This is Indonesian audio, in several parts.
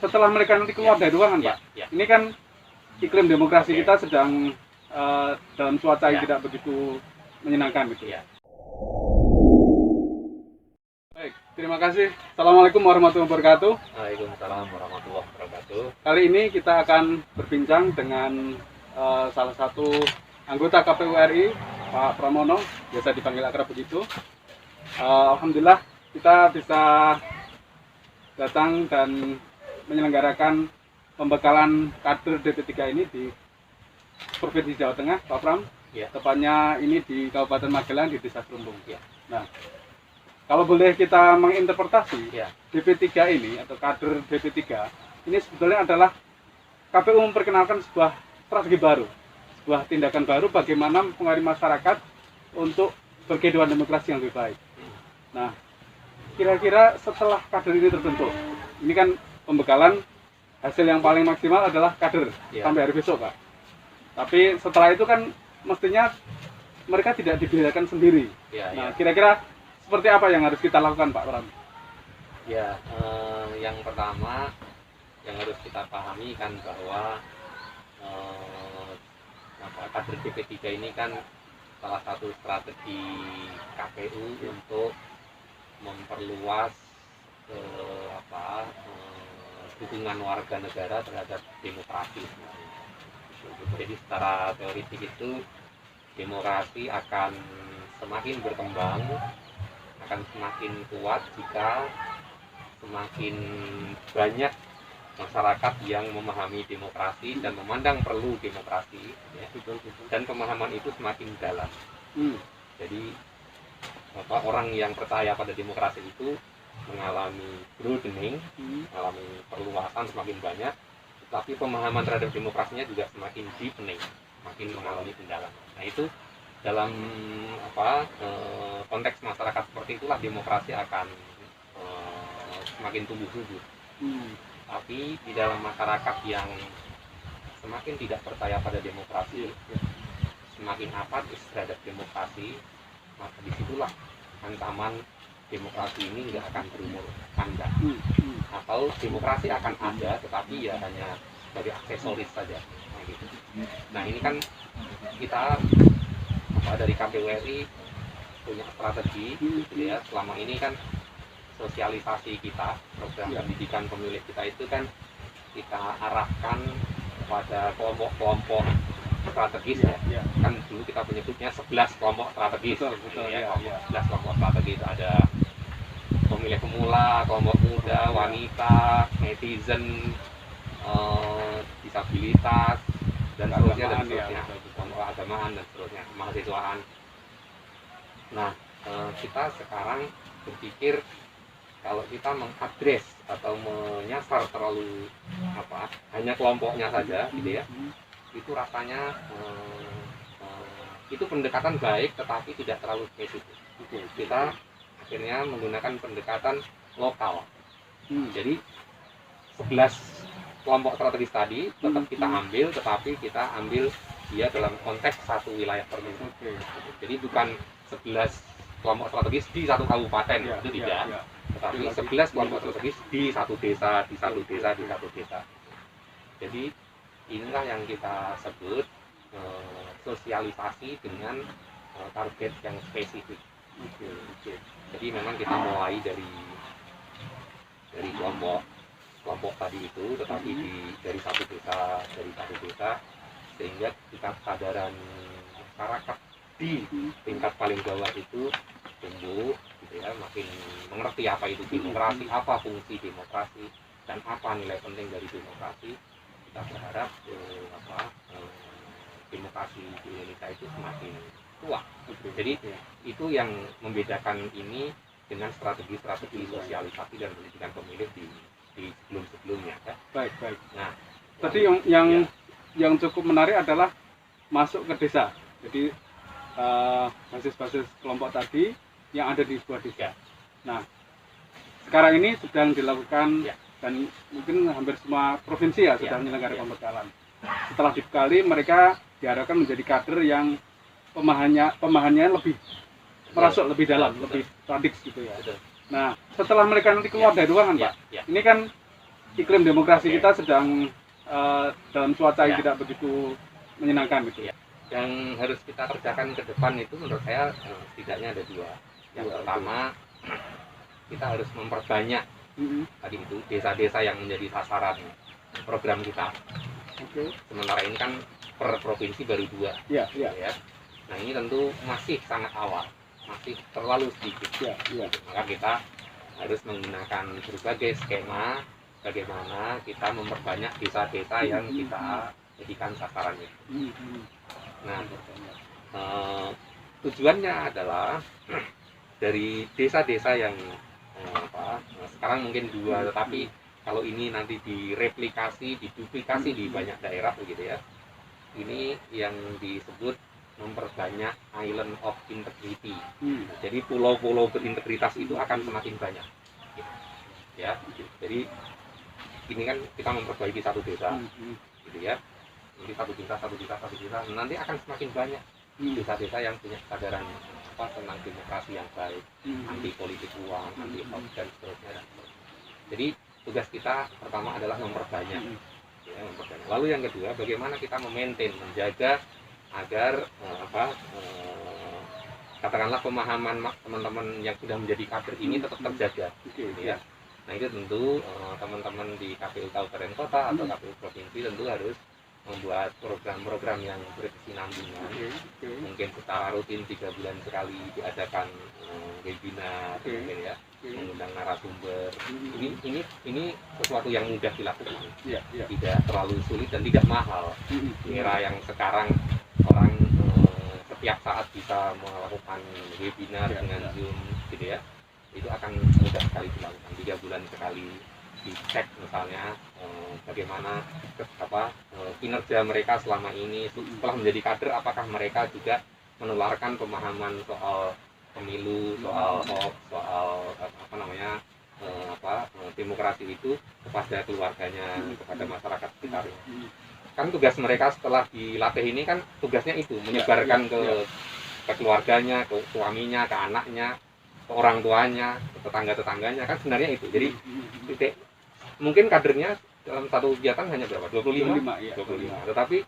setelah mereka nanti keluar dari ruangan, Pak, ini kan iklim demokrasi kita sedang dalam cuaca yang tidak begitu menyenangkan gitu. Baik, terima kasih. Assalamualaikum warahmatullahi wabarakatuh. Waalaikumsalam warahmatullahi wabarakatuh. Kali ini kita akan berbincang dengan salah satu anggota KPU RI, Pak Pramono, biasa dipanggil akrab begitu. Alhamdulillah kita bisa datang dan menyelenggarakan pembekalan kader DP3 ini di Provinsi Jawa Tengah, Pak Pram. Tepatnya ini di Kabupaten Magelang di Desa Gerumbung. Nah, kalau boleh kita menginterpretasi DP3 ini atau kader DP3 ini sebetulnya adalah KPU memperkenalkan sebuah strategi baru, sebuah tindakan baru bagaimana mempengaruhi masyarakat untuk berkehidupan demokrasi yang lebih baik. Nah, kira-kira setelah kader ini terbentuk, ini kan pembekalan hasil yang paling maksimal adalah kader sampai hari besok, Pak. Tapi setelah itu kan mestinya mereka tidak dibiarkan sendiri. Nah, kira-kira seperti apa yang harus kita lakukan, Pak Pram? Yang pertama yang harus kita pahami kan bahwa kader DP3 ini kan salah satu strategi KPU untuk memperluas dukungan warga negara terhadap demokrasi. Jadi secara teoritik itu demokrasi akan semakin berkembang, akan semakin kuat jika semakin banyak masyarakat yang memahami demokrasi dan memandang perlu demokrasi, dan pemahaman itu semakin dalam. Jadi orang yang percaya pada demokrasi itu mengalami broadening, mengalami perluasan semakin banyak, tapi pemahaman terhadap demokrasinya juga semakin deepening, makin mengalami pendalaman. Nah, itu dalam konteks masyarakat seperti itulah demokrasi akan semakin tumbuh subur. Tapi di dalam masyarakat yang semakin tidak percaya pada demokrasi, semakin apatis terhadap demokrasi, maka disitulah ancaman demokrasi ini nggak akan berumur panjang. Atau demokrasi akan ada, tetapi ya hanya sebagai aksesoris saja. Nah, ini kan kita dari KPU RI punya strategi, selama ini kan sosialisasi kita, program pendidikan pemilih kita itu kan kita arahkan kepada kelompok-kelompok strategis kan dulu kita menyebutnya 11 kelompok strategis. 11 kelompok strategis, ada pemilih pemula, kelompok muda, wanita, netizen, disabilitas, dan seterusnya, kelompok agamaan dan seterusnya, mahasiswaan. Nah, kita sekarang berpikir kalau kita mengadres atau menyasar terlalu hanya kelompoknya saja, itu rasanya itu pendekatan baik tetapi tidak terlalu spesifik. Kita akhirnya menggunakan pendekatan lokal. Jadi 11 kelompok strategis tadi tetap kita ambil, tetapi kita ambil dia dalam konteks satu wilayah tertentu. Jadi bukan 11 kelompok strategis di satu kabupaten, itu tidak. Tetapi 11 kelompok strategis di satu desa, di satu desa, di satu desa. Jadi inilah yang kita sebut sosialisasi dengan target yang spesifik. Jadi memang kita mulai dari kelompok tadi itu, tetapi dari satu desa, sehingga tingkat kesadaran masyarakat di tingkat paling bawah itu tumbuh, makin mengerti apa itu demokrasi, apa fungsi demokrasi, dan apa nilai penting dari demokrasi. Kita berharap demokrasi di Indonesia itu semakin kuat. Jadi itu yang membedakan ini dengan strategi-strategi sosialisasi dan pendidikan pemilih di sebelum-sebelumnya. Baik. Nah, tadi yang cukup menarik adalah masuk ke desa. Jadi basis-basis kelompok tadi yang ada di sebuah desa. Nah, sekarang ini sedang dilakukan dan mungkin hampir semua provinsi sudah menyelenggarakan pembekalan. Setelah dibekali, mereka diharapkan menjadi kader yang pemahamannya lebih merasuk lebih dalam, lebih radix gitu ya. Nah, setelah mereka nanti keluar dari ruangan, Pak, ini kan iklim demokrasi Oke. kita sedang dalam cuaca yang Ya. tidak begitu menyenangkan gitu. Ya. Yang harus kita kerjakan ke depan itu menurut saya setidaknya ada dua. Yang Dua, pertama, kita harus memperbanyak tadi itu desa-desa yang menjadi sasaran program kita. Oke. Sementara ini kan per provinsi baru 2. Ya, ya, Ya. Nah ini tentu masih sangat awal, masih terlalu sedikit. ya, ya. Maka kita harus menggunakan berbagai skema bagaimana kita memperbanyak desa-desa yang kita jadikan sasarannya. Nah, tujuannya adalah dari desa-desa yang sekarang mungkin 2, tetapi kalau ini nanti direplikasi, diduplikasi di banyak daerah begitu ya. Ini yang disebut memperbanyak island of integrity. Jadi pulau-pulau berintegritas itu akan semakin banyak. Ya, jadi ini kan kita memperbaiki satu desa, gitu ya. Nanti satu desa, nanti akan semakin banyak desa-desa yang punya kesadaran tentang demokrasi yang baik, anti politik uang, anti hoax dan seterusnya. Jadi tugas kita pertama adalah memperbanyak. Ya, memperbanyak. Lalu yang kedua, bagaimana kita memaintain, menjaga agar katakanlah pemahaman teman-teman yang sudah menjadi kader ini tetap terjaga, gitu ya. Nah itu tentu teman-teman di KPU Kabupaten Kota atau KPU Provinsi tentu harus membuat program-program yang berkesinambungan. Mungkin secara rutin 3 bulan sekali diadakan webinar, mungkin ya, mengundang narasumber. Ini sesuatu yang mudah dilakukan, tidak terlalu sulit dan tidak mahal. Di era yang sekarang orang setiap saat bisa melakukan webinar dengan Zoom, gitu ya. Itu akan mudah sekali dilakukan. 3 bulan sekali dicek misalnya bagaimana kinerja mereka selama ini setelah menjadi kader, apakah mereka juga menularkan pemahaman soal pemilu, soal hoax, soal demokrasi itu kepada keluarganya, kepada masyarakat sekitarnya. Kan tugas mereka setelah dilatih ini kan tugasnya itu menyebarkan ke keluarganya, ke suaminya, ke anaknya, ke orang tuanya, ke tetangga-tetangganya, kan sebenarnya itu. Jadi mungkin kadernya dalam satu kegiatan hanya berapa? 25? 25. Tetapi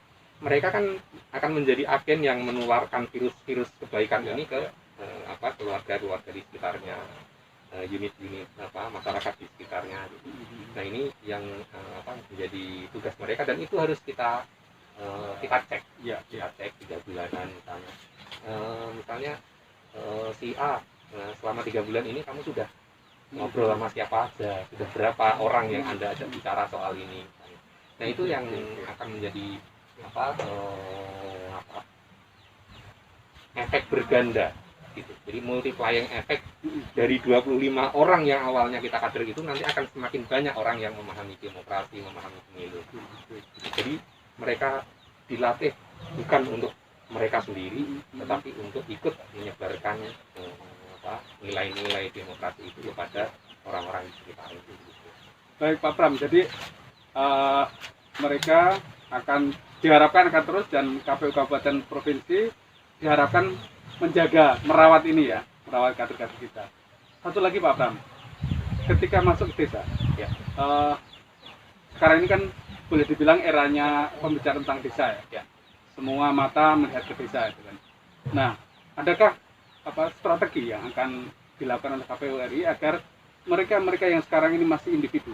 mereka kan akan menjadi agen yang menularkan virus-virus kebaikan ini ke keluarga-keluarga di sekitarnya, unit-unit masyarakat di sekitarnya. Nah ini yang menjadi tugas mereka, dan itu harus kita cek, kita cek 3 bulanan misalnya. Misalnya si A, selama 3 bulan ini kamu sudah ngobrol sama siapa aja, sudah berapa orang yang Anda ajak bicara soal ini. Nah itu yang akan menjadi efek berganda gitu. Jadi multiplying efek dari 25 orang yang awalnya kita kader itu nanti akan semakin banyak orang yang memahami demokrasi, memahami pemilu. Jadi mereka dilatih bukan untuk mereka sendiri, tetapi untuk ikut menyebarkan nilai-nilai demokrasi itu kepada orang-orang di sekitar itu. Baik Pak Pram, jadi mereka diharapkan akan terus, dan KPU Kabupaten Provinsi diharapkan menjaga, merawat ini ya, merawat kader-kader kita. Satu lagi Pak Pram, ketika masuk ke desa, sekarang ini kan boleh dibilang eranya pembicaraan tentang desa ya. Semua mata melihat ke desa itu kan. Nah, adakah strategi yang akan dilakukan oleh KPU RI agar mereka yang sekarang ini masih individu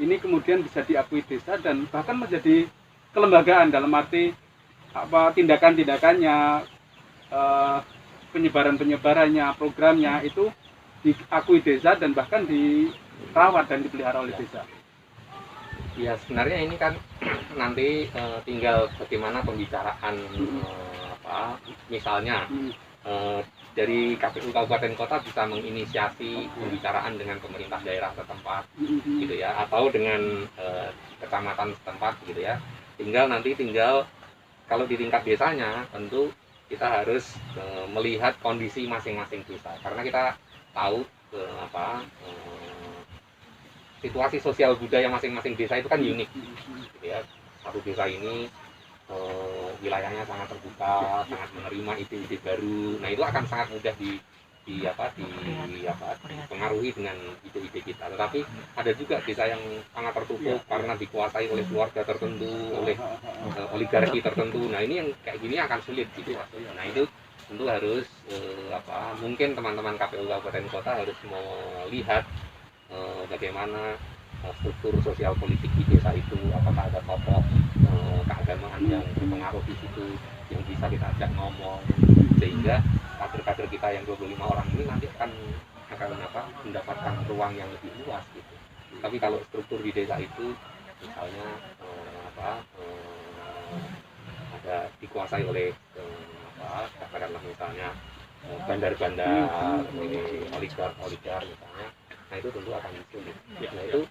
ini kemudian bisa diakui desa dan bahkan menjadi kelembagaan, dalam arti tindakan-tindakannya, penyebaran-penyebarannya, programnya itu diakui desa dan bahkan dirawat dan dipelihara oleh desa. Ya sebenarnya ini kan nanti tinggal bagaimana pembicaraan misalnya dari KPU Kabupaten Kota bisa menginisiasi pembicaraan dengan pemerintah daerah setempat, gitu ya, atau dengan kecamatan setempat, gitu ya. Tinggal kalau di tingkat desanya tentu kita harus melihat kondisi masing-masing desa, karena kita tahu situasi sosial budaya masing-masing desa itu kan unik, gitu ya. Satu desa ini wilayahnya sangat terbuka, sangat menerima ide-ide baru. Nah itu akan sangat mudah dipengaruhi dengan ide-ide kita. Tetapi ada juga desa yang sangat tertutup karena dikuasai oleh keluarga tertentu, oleh oligarki tertentu. Nah ini yang kayak gini akan sulit gitu. Nah itu tentu harus mungkin teman-teman KPU Kabupaten Kota harus melihat bagaimana struktur sosial politik di desa itu, apakah ada tokoh keagamaan yang berpengaruh di situ yang bisa kita ajak ngomong, sehingga kader-kader kita yang 25 orang ini nanti akan mendapatkan ruang yang lebih luas gitu. Tapi kalau struktur di desa itu misalnya ada dikuasai oleh katakanlah misalnya bandar-bandar, oligar misalnya, nah itu tentu akan sulit. Nah itu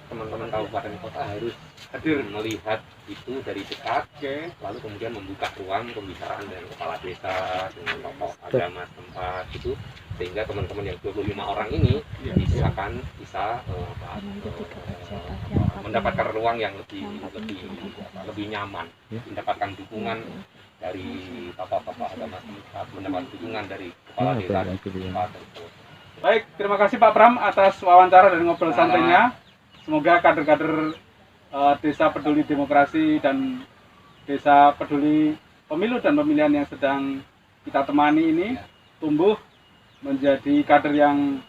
teman-teman kabupaten kota harus hadir melihat itu dari dekat, lalu kemudian membuka ruang pembicaraan dengan kepala desa, dengan tokoh agama setempat itu, sehingga teman-teman yang 25 orang ini bisa mendapatkan ruang yang lebih nyaman, mendapatkan dukungan dari tokoh-tokoh agama setempat, mendapat dukungan dari kepala desa tersebut. Baik, terima kasih Pak Pram atas wawancara dan ngobrol santainya. Semoga kader-kader Desa Peduli Demokrasi dan Desa Peduli Pemilu dan Pemilihan yang sedang kita temani ini tumbuh menjadi kader yang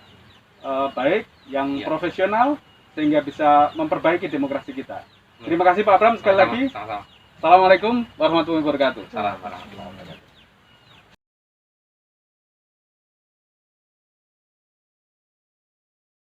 baik, yang profesional, sehingga bisa memperbaiki demokrasi kita. Terima kasih Pak Pram sekali lagi. Assalamualaikum warahmatullahi wabarakatuh. Salam.